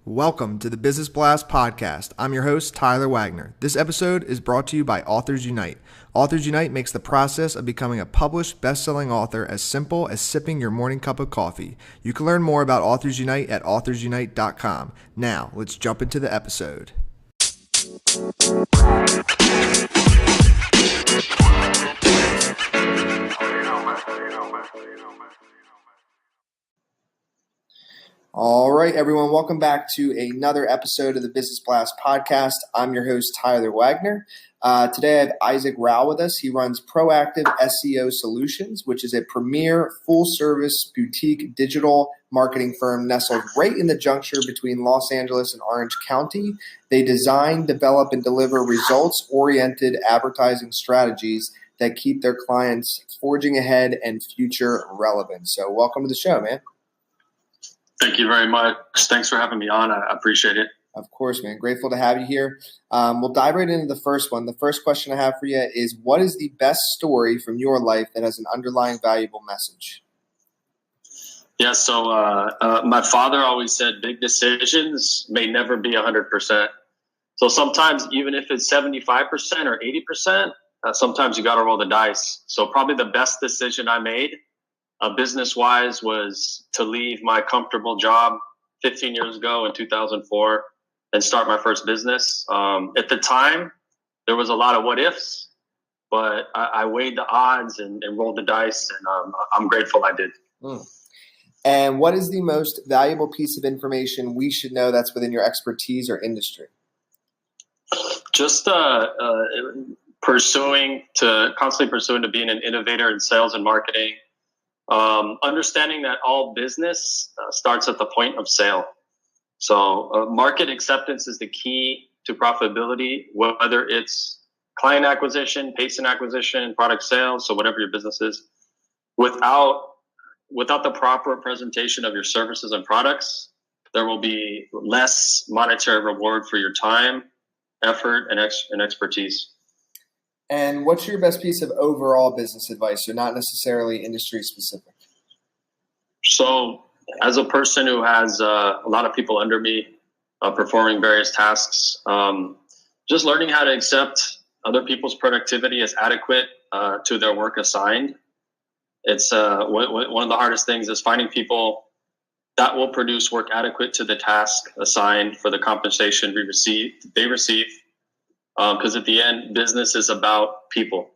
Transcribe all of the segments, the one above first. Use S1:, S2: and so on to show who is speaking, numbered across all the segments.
S1: Welcome to the Business Blast podcast. I'm your host, Tyler Wagner. This episode is brought to you by Authors Unite. Authors Unite makes the process of becoming a published best-selling author as simple as sipping your morning cup of coffee. You can learn more about Authors Unite at authorsunite.com. Now, let's jump into the episode. All right, everyone, welcome back to another episode of the Business Blast podcast. I'm your host, Tyler Wagner. Today I have Isaac Rao with us. He runs Proactive SEO Solutions, which is a premier full-service boutique digital marketing firm nestled right in the juncture between Los Angeles and Orange County. They design, develop, and deliver results-oriented advertising strategies that keep their clients forging ahead and future relevant. So welcome to the show, man.
S2: Thank you very much. Thanks for having me on. I appreciate it.
S1: Of course, man. Grateful to have you here. We'll dive right into the first one. The first question I have for you is, what is the best story from your life that has an underlying valuable message?
S2: Yeah, so my father always said big decisions may never be 100%. So sometimes even if it's 75% or 80%, sometimes you got to roll the dice. So probably the best decision I made business-wise was to leave my comfortable job 15 years ago in 2004 and start my first business. At the time, there was a lot of what-ifs, but I weighed the odds and rolled the dice, and I'm grateful I did.
S1: And what is the most valuable piece of information we should know that's within your expertise or industry?
S2: Just constantly pursuing to being an innovator in sales and marketing. Understanding that all business starts at the point of sale. So market acceptance is the key to profitability, whether it's client acquisition, patient acquisition, product sales, so whatever your business is. Without the proper presentation of your services and products, there will be less monetary reward for your time, effort, and expertise.
S1: And what's your best piece of overall business advice? So not necessarily industry specific.
S2: So as a person who has a lot of people under me performing various tasks, just learning how to accept other people's productivity as adequate to their work assigned. It's one of the hardest things is finding people that will produce work adequate to the task assigned for the compensation they receive. Because at the end, business is about people.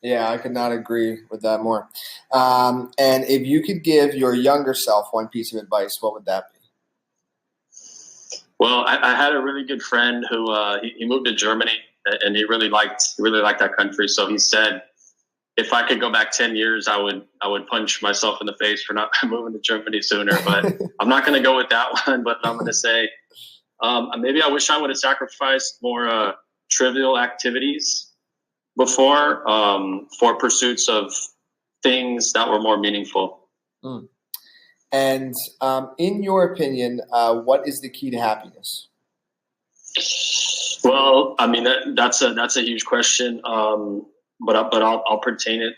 S1: Yeah, I could not agree with that more. And if you could give your younger self one piece of advice, what would that be?
S2: Well, I had a really good friend who he moved to Germany, and he really liked that country. So he said, if I could go back 10 years, I would punch myself in the face for not moving to Germany sooner. But I'm not going to go with that one. But I'm going to say, maybe I wish I would have sacrificed more trivial activities before for pursuits of things that were more meaningful.
S1: And in your opinion, what is the key to happiness?
S2: Well, I mean that's a huge question, but I'll pertain it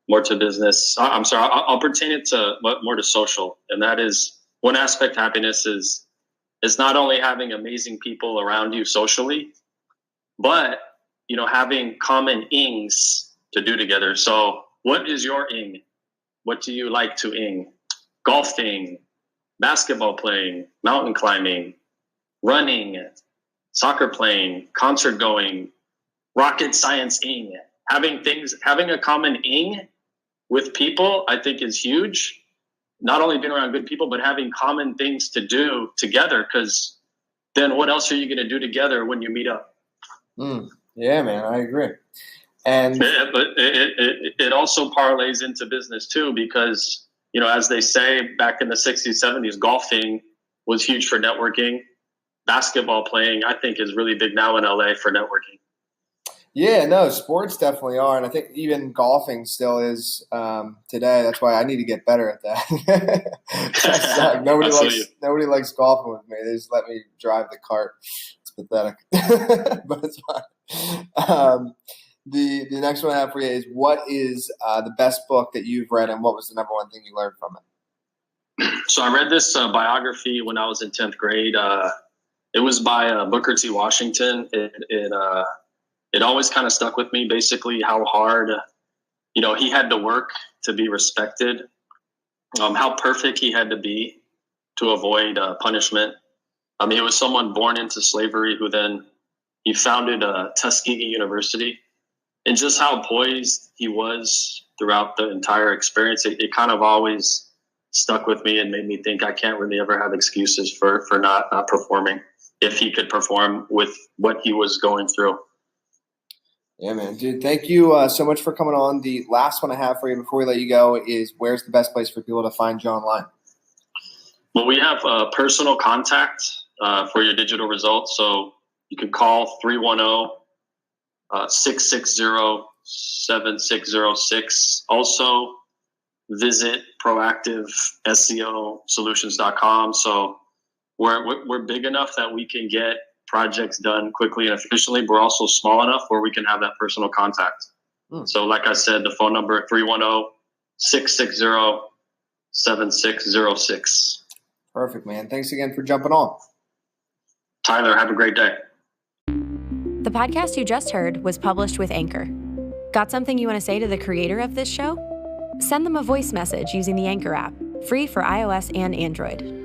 S2: more to business. I'm sorry, I'll pertain it to more to social, and that is one aspect of happiness is. It's not only having amazing people around you socially, but, having common ings to do together. So what is your ing? What do you like to ing? Golfing, basketball playing, mountain climbing, running, soccer playing, concert going, rocket science ing. Having a common ing with people, I think is huge. Not only being around good people, but having common things to do together, because then what else are you going to do together when you meet up?
S1: Yeah, man, I agree. And
S2: yeah, but it also parlays into business too, because, as they say back in the 60s, 70s, golfing was huge for networking. Basketball playing, I think, is really big now in LA for networking.
S1: Yeah, no, sports definitely are. And I think even golfing still is today. That's why I need to get better at that. Nobody likes golfing with me. They just let me drive the cart. It's pathetic, but it's fine. The next one I have for you is, what is the best book that you've read, and what was the number one thing you learned from it?
S2: So I read this biography when I was in 10th grade. It was by Booker T. Washington. It always kind of stuck with me, basically how hard, he had to work to be respected, how perfect he had to be to avoid punishment. I mean, it was someone born into slavery who then he founded Tuskegee University, and just how poised he was throughout the entire experience. It kind of always stuck with me and made me think I can't really ever have excuses for not performing if he could perform with what he was going through.
S1: Yeah, man, dude. Thank you so much for coming on. The last one I have for you before we let you go is, where's the best place for people to find you online?
S2: Well, we have personal contact for your digital results. So you can call 310-660-7606. Also, visit proactiveSEOsolutions.com. So we're big enough that we can get projects done quickly and efficiently, but we're also small enough where we can have that personal contact. So like I said, the phone number 310-660-7606.
S1: Perfect, man. Thanks again for jumping on.
S2: Tyler, have a great day.
S3: The podcast you just heard was published with Anchor. Got something you want to say to the creator of this show? Send them a voice message using the Anchor app, free for iOS and Android.